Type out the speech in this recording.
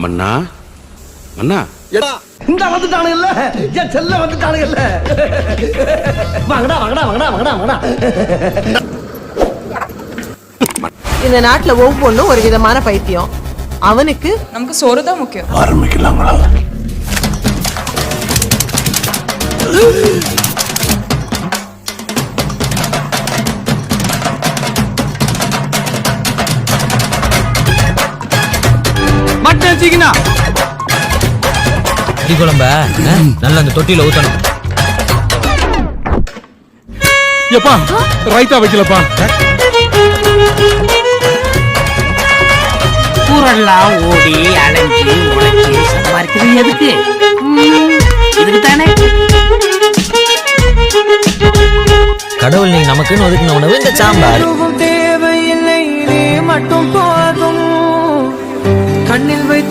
மன்னா மன்னா இந்த வந்துட்டானுங்கல்ல என் செல்ல வந்துட்டானுங்கல்ல வாங்கடா வாங்கடா வாங்கடா வாங்கடா வாங்கடா. இந்த நாட்டுல ஒவ்வொன்றும் ஒரு விதமான பைத்தியம். அவனுக்கு நமக்கு சோறு தான் முக்கியம். ஆரம்பிக்கலாங்களா? மட்டன் சிக்கனா அடி குழம்ப நல்ல அந்த தொட்டியில ஊத்தணும். எப்பா ரைத்தா வைக்கலப்பா. ஊரெல்லாம் ஓடி அலைஞ்சி உழைச்சி சம்பாதிக்கிறது எதுக்கு? இதுக்கு தானே. கடவுள் நீங்க நமக்குன்னு ஒதுக்கின உணவு இந்த சாம்பார். தேவையில்லை மட்டும் போதும் கண்ணில் வைத்து